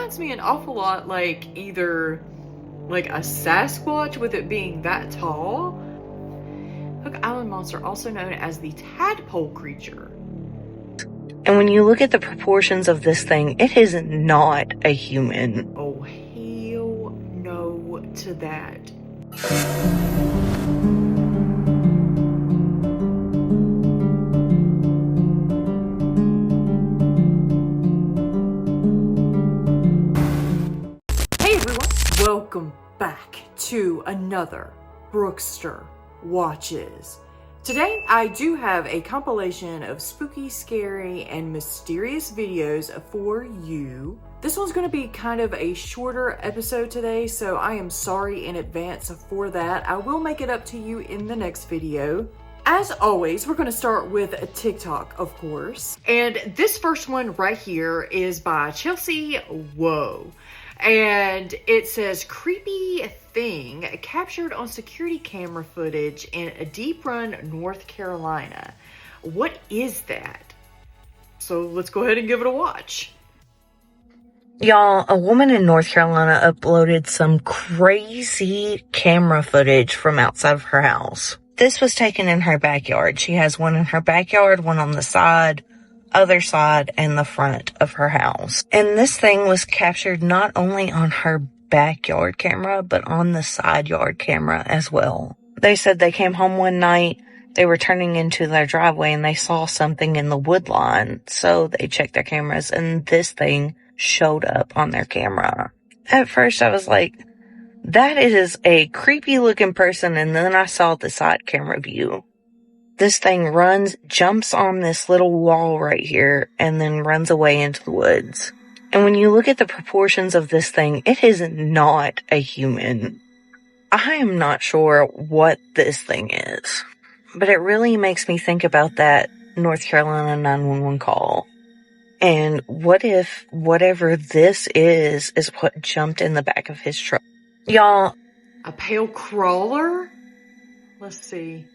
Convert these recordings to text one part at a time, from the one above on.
reminds me an awful lot like either like a Sasquatch with it being that tall. Hook Island monster, also known as the tadpole creature. And when you look at the proportions of this thing, it is not a human. Oh, hell no to that. Hey everyone, welcome back to another Brookestirr Watches. Today, I do have a compilation of spooky, scary, and mysterious videos for you. This one's going to be kind of a shorter episode today, so I am sorry in advance for that. I will make it up to you in the next video. As always, we're going to start with a TikTok, of course. And this first one right here is by Chelsea Whoa. And it says, creepy thing captured on security camera footage in a Deep Run, North Carolina. What is that? So let's go ahead and give it a watch. Y'all, a woman in North Carolina uploaded some crazy camera footage from outside of her house. This was taken in her backyard. She has one in her backyard, one on the side, other side, and the front of her house. And this thing was captured not only on her backyard camera, but on the side yard camera as well. They said they came home one night, they were turning into their driveway, and they saw something in the wood line. So they checked their cameras, and this thing showed up on their camera. At first, I was like, that is a creepy looking person, and then I saw the side camera view. This thing runs, jumps on this little wall right here, and then runs away into the woods. And when you look at the proportions of this thing, it is not a human. I am not sure what this thing is, but it really makes me think about that North Carolina 911 call. And what if whatever this is what jumped in the back of his truck? Y'all. A pale crawler? Let's see.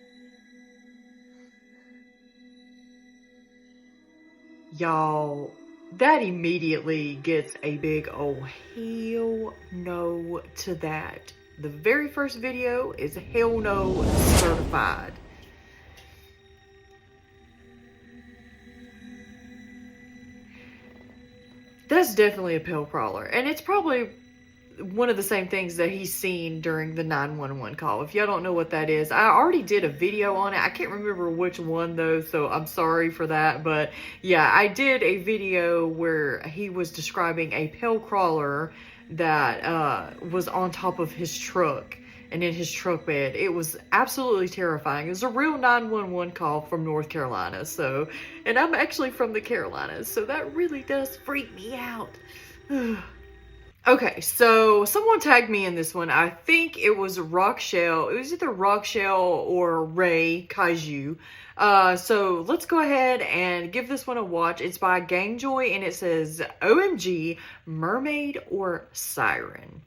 Y'all, that immediately gets a big oh hell no to that. The very first video is hell no certified. That's definitely a pale crawler, and it's probably one of the same things that he's seen during the 911 call. If y'all don't know what that is, I already did a video on it. I can't remember which one though, so I'm sorry for that. But yeah, I did a video where he was describing a pale crawler that was on top of his truck and in his truck bed. It was absolutely terrifying. It was a real 911 call from North Carolina. So, and I'm actually from the Carolinas, so that really does freak me out. Okay, so someone tagged me in this one. I think it was Rockshell. It was either Rockshell or Ray Kaiju. So let's go ahead and give this one a watch. It's by Gangjoy, and it says, OMG, Mermaid or Siren?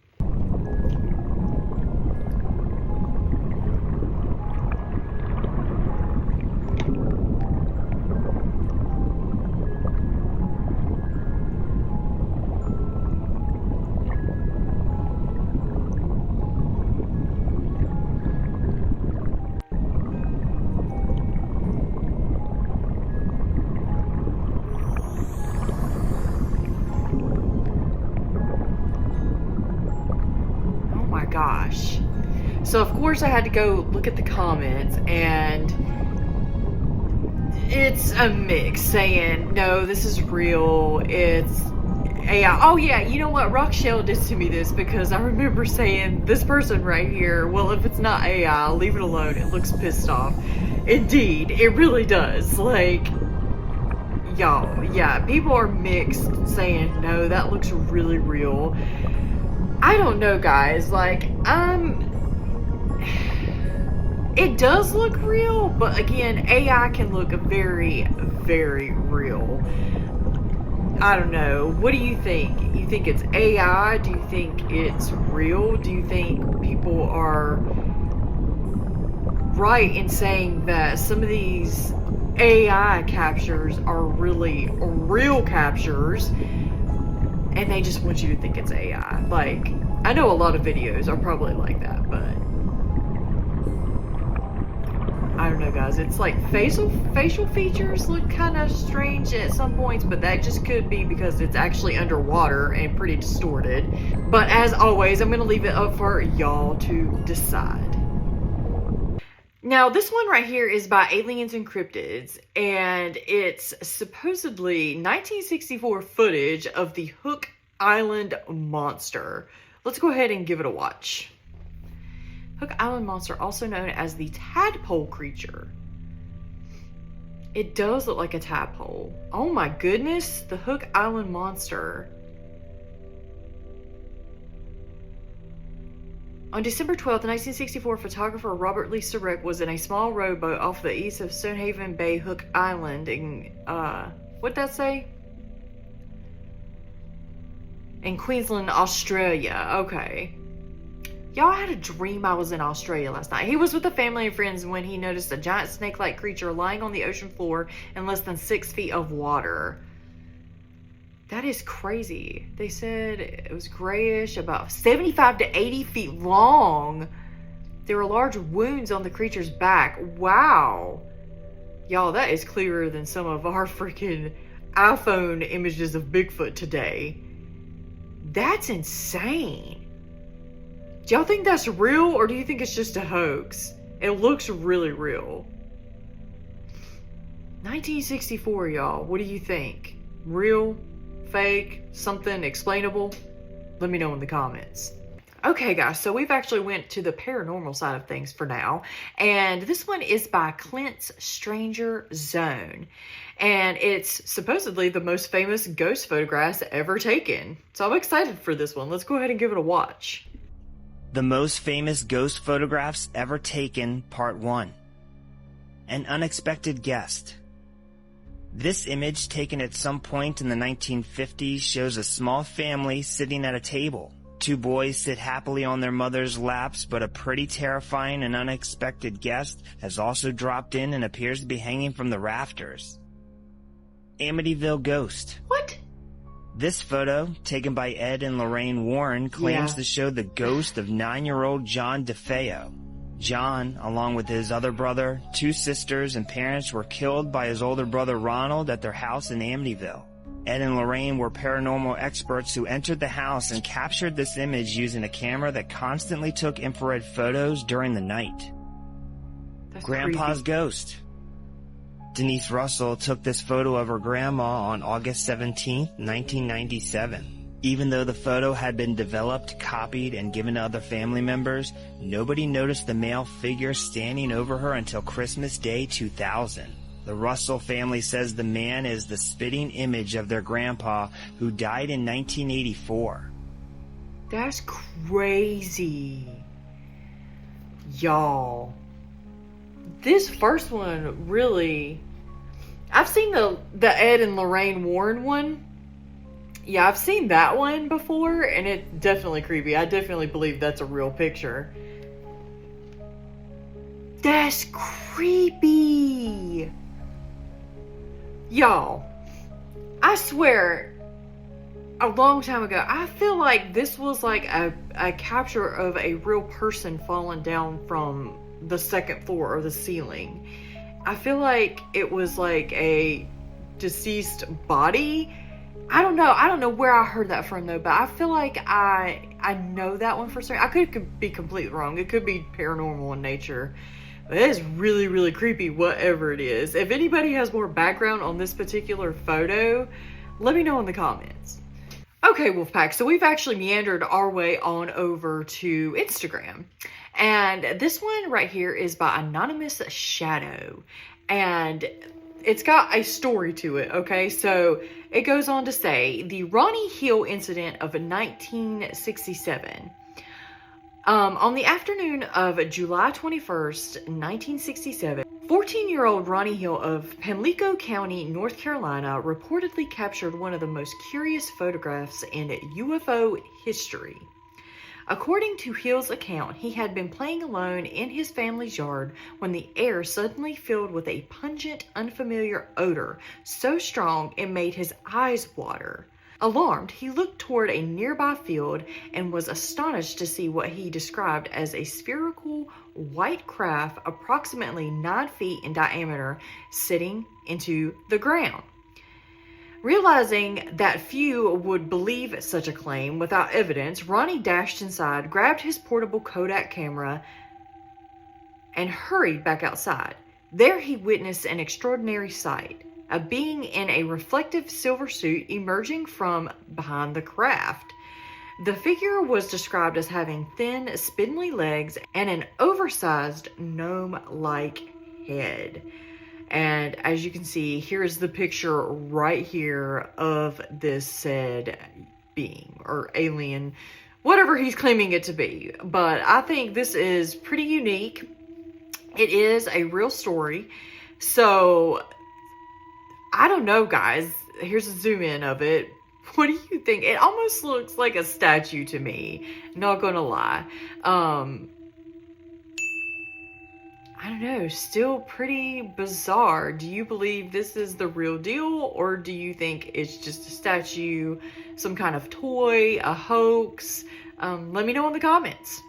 Gosh. So of course I had to go look at the comments, and it's a mix saying, no, this is real, it's AI. Oh yeah, you know what? Rockshell did to me this, because I remember saying, this person right here, well, if it's not AI, I'll leave it alone. It looks pissed off. Indeed, it really does. Like, y'all, yeah, people are mixed saying, no, that looks really real. I don't know, guys, like, it does look real, but again, AI can look very, very real. I don't know. What do you think? You think it's AI? Do you think it's real? Do you think people are right in saying that some of these AI captures are really real captures? and they just want you to think it's AI. Like, I know a lot of videos are probably like that, but I don't know, guys. It's like facial features look kind of strange at some points, but that just could be because it's actually underwater and pretty distorted. But as always, I'm going to leave it up for y'all to decide. Now, this one right here is by Aliens and Cryptids, and it's supposedly 1964 footage of the Hook Island monster. Let's go ahead and give it a watch. Hook Island monster, also known as the tadpole creature. It does look like a tadpole. Oh my goodness, the Hook Island monster. On December 12th, 1964, photographer Robert Lee Surek was in a small rowboat off the east of Stonehaven Bay, Hook Island in, what'd that say? In Queensland, Australia. Okay. Y'all, I had a dream I was in Australia last night. He was with a family and friends when he noticed a giant snake-like creature lying on the ocean floor in less than 6 feet of water. That is crazy. They said it was grayish, about 75 to 80 feet long. There were large wounds on the creature's back. Wow. Y'all, that is clearer than some of our freaking iPhone images of Bigfoot today. That's insane. Do y'all think that's real, or do you think it's just a hoax? It looks really real. 1964, y'all. What do you think? Real? Fake? Something explainable? Let me know in the comments. Okay, guys, so we've actually went to the paranormal side of things for now. And this one is by Clint's Stranger Zone. And it's supposedly the most famous ghost photographs ever taken. So I'm excited for this one. Let's go ahead and give it a watch. The most famous ghost photographs ever taken, Part 1. An unexpected guest. This image, taken at some point in the 1950s, shows a small family sitting at a table. 2 boys sit happily on their mother's laps, but a pretty terrifying and unexpected guest has also dropped in and appears to be hanging from the rafters. Amityville Ghost. What? This photo, taken by Ed and Lorraine Warren, claims to show the ghost of 9-year-old John DeFeo. John, along with his other brother, 2 sisters, and parents, were killed by his older brother Ronald at their house in Amityville. Ed and Lorraine were paranormal experts who entered the house and captured this image using a camera that constantly took infrared photos during the night. That's Grandpa's creepy. Ghost. Denise Russell took this photo of her grandma on August 17, 1997. Even though the photo had been developed, copied, and given to other family members, nobody noticed the male figure standing over her until Christmas Day 2000. The Russell family says the man is the spitting image of their grandpa, who died in 1984. That's crazy. Y'all. This first one really... I've seen the Ed and Lorraine Warren one. Yeah, I've seen that one before, and it's definitely creepy. I definitely believe that's a real picture. That's creepy. Y'all, I swear, a long time ago, I feel like this was like a capture of a real person falling down from the 2nd floor of the ceiling. I feel like it was like a deceased body. I don't know where I heard that from though, but I feel like I know that one for certain. I could be completely wrong. It could be paranormal in nature. But it is really, really creepy, whatever it is. If anybody has more background on this particular photo, let me know in the comments. Okay, Wolfpack, so we've actually meandered our way on over to Instagram. And this one right here is by Anonymous Shadow. And it's got a story to it, okay? So it goes on to say, the Ronnie Hill incident of 1967. On the afternoon of July 21st, 1967, 14-year-old Ronnie Hill of Pamlico County, North Carolina, reportedly captured one of the most curious photographs in UFO history. According to Hill's account, he had been playing alone in his family's yard when the air suddenly filled with a pungent, unfamiliar odor so strong it made his eyes water. Alarmed, he looked toward a nearby field and was astonished to see what he described as a spherical white craft approximately 9 feet in diameter sitting into the ground. Realizing that few would believe such a claim without evidence, Ronnie dashed inside, grabbed his portable Kodak camera, and hurried back outside. There he witnessed an extraordinary sight. A being in a reflective silver suit emerging from behind the craft. The figure was described as having thin, spindly legs and an oversized gnome-like head. And as you can see, here's the picture right here of this said being or alien, whatever he's claiming it to be. But I think this is pretty unique. It is a real story. So I don't know, guys. Here's a zoom in of it. What do you think? It almost looks like a statue to me. Not gonna lie. I don't know. Still pretty bizarre. Do you believe this is the real deal? Or do you think it's just a statue, some kind of toy, a hoax? Let me know in the comments.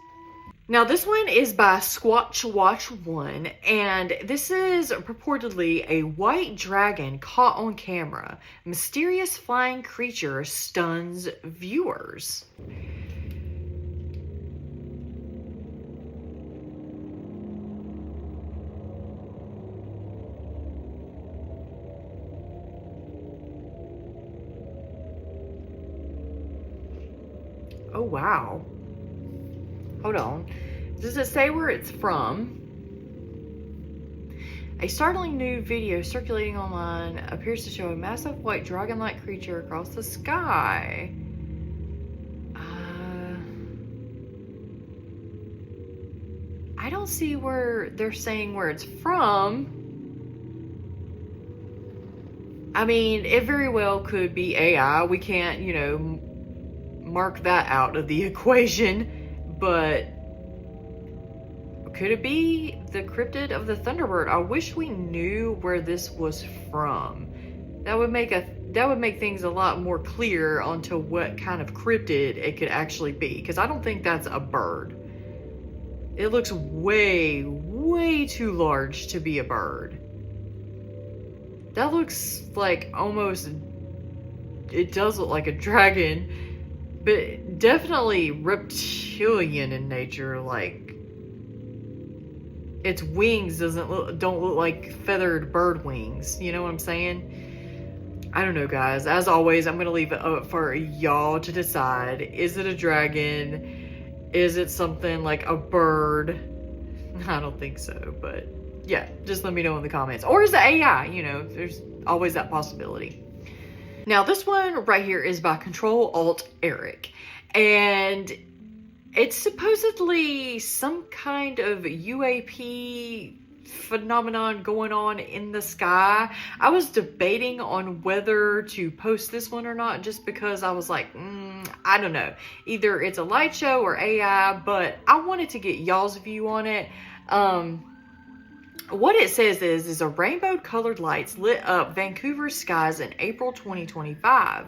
Now, this one is by Squatch Watch 1, and this is purportedly a white dragon caught on camera. Mysterious flying creature stuns viewers. Oh, wow. Hold on. Does it say where it's from? A startling new video circulating online appears to show a massive white dragon-like creature across the sky. I don't see where they're saying where it's from. I mean, it very well could be AI. We can't, you know, mark that out of the equation. But could it be the cryptid of the Thunderbird? I wish we knew where this was from. That would make things a lot more clear onto what kind of cryptid it could actually be, because I don't think that's a bird. It looks way, way too large to be a bird. That looks like almost, it does look like a dragon, but definitely reptilian in nature. Like, its wings don't look like feathered bird wings. You know what I'm saying? I don't know, guys. As always, I'm gonna leave it up for y'all to decide. Is it a dragon? Is it something like a bird? I don't think so, but yeah, just let me know in the comments. Or is it AI? You know, there's always that possibility. Now, this one right here is by Control-Alt-Eric, and it's supposedly some kind of UAP phenomenon going on in the sky. I was debating on whether to post this one or not, just because I was like, I don't know. Either it's a light show or AI, but I wanted to get y'all's view on it. What it says is a rainbow-colored lights lit up Vancouver skies in April 2025.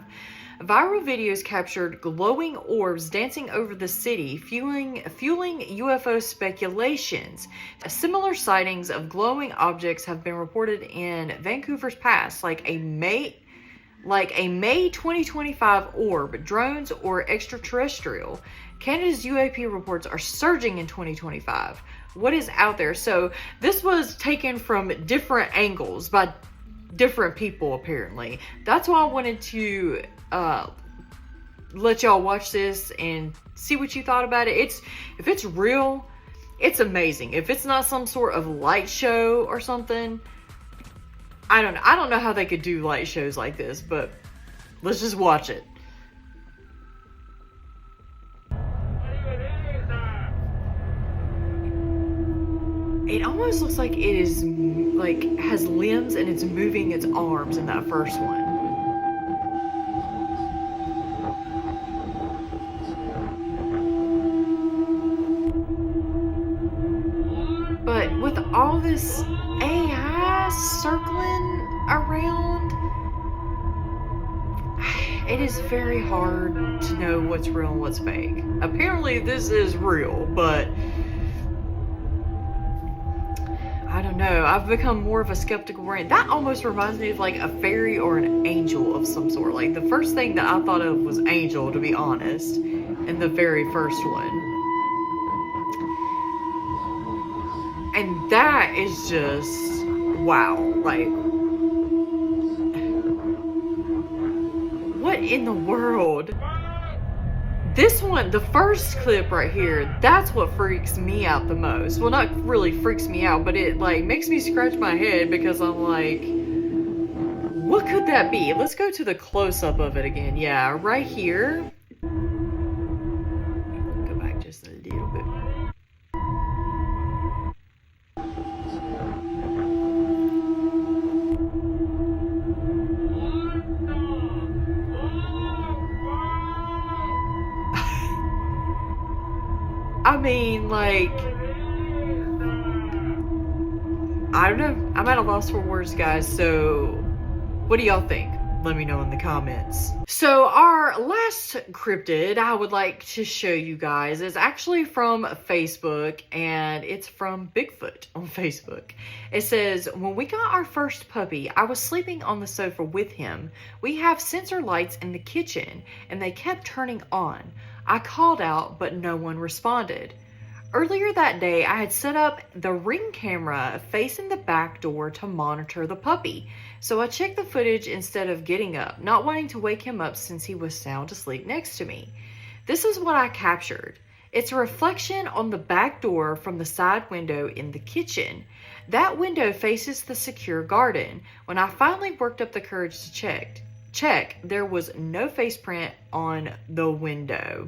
Viral videos captured glowing orbs dancing over the city, fueling UFO speculations. Similar sightings of glowing objects have been reported in Vancouver's past, like a May 2025 orb, drones, or extraterrestrial. Canada's UAP reports are surging in 2025. What is out there? So this was taken from different angles by different people, apparently. That's why I wanted to let y'all watch this and see what you thought about it. If it's real, it's amazing. If it's not some sort of light show or something, I don't know how they could do light shows like this, but let's just watch it. It almost looks like it is like has limbs and it's moving its arms in that first one. But with all this AI circling around, it is very hard to know what's real and what's fake. Apparently this is real, but I don't know. I've become more of a skeptical brain. That almost reminds me of like a fairy or an angel of some sort. Like the first thing that I thought of was angel, to be honest, in the very first one. And that is just, wow. Like, what in the world? This one, the first clip right here, that's what freaks me out the most. Well, not really freaks me out, but it like makes me scratch my head because I'm like, what could that be? Let's go to the close-up of it again. Yeah, right here. Go back just a little bit. I mean, like, I don't know. I'm at a loss for words, guys. So, what do y'all think? Let me know in the comments. So, our last cryptid I would like to show you guys is actually from Facebook, and it's from Bigfoot on Facebook. It says, when we got our first puppy, I was sleeping on the sofa with him. We have sensor lights in the kitchen, and they kept turning on. I called out, but no one responded. Earlier that day, I had set up the Ring camera facing the back door to monitor the puppy. So I checked the footage instead of getting up, not wanting to wake him up since he was sound asleep next to me. This is what I captured. It's a reflection on the back door from the side window in the kitchen. That window faces the secure garden. When I finally worked up the courage to check, there was no face print on the window.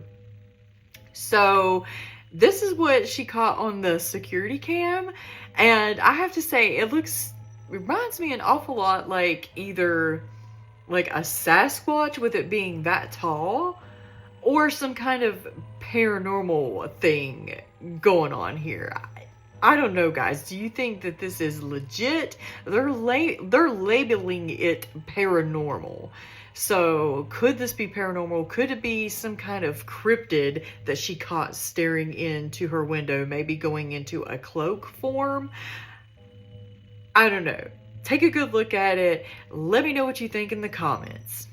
So this is what she caught on the security cam, and I have to say it reminds me an awful lot like either like a Sasquatch with it being that tall, or some kind of paranormal thing going on here. I don't know, guys. Do you think that this is legit? They're labeling it paranormal. So could this be paranormal? Could it be some kind of cryptid that she caught staring into her window, maybe going into a cloak form? I don't know. Take a good look at it. Let me know what you think in the comments.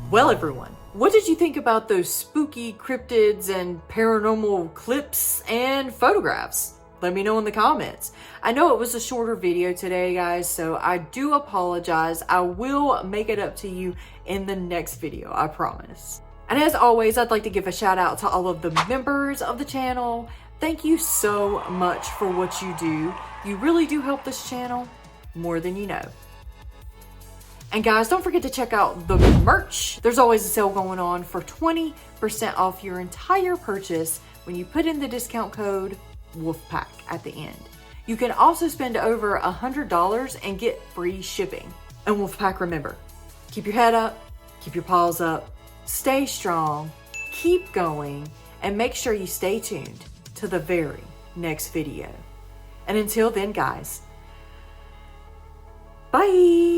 Well, everyone, what did you think about those spooky cryptids and paranormal clips and photographs? Let me know in the comments. I know it was a shorter video today, guys, so I do apologize. I will make it up to you in the next video, I promise. And as always, I'd like to give a shout out to all of the members of the channel. Thank you so much for what you do. You really do help this channel more than you know. And guys, don't forget to check out the merch. There's always a sale going on for 20% off your entire purchase when you put in the discount code Wolfpack at the end. You can also spend over $100 and get free shipping. And Wolfpack, remember, keep your head up, keep your paws up, stay strong, keep going, and make sure you stay tuned to the very next video. And until then, guys, bye.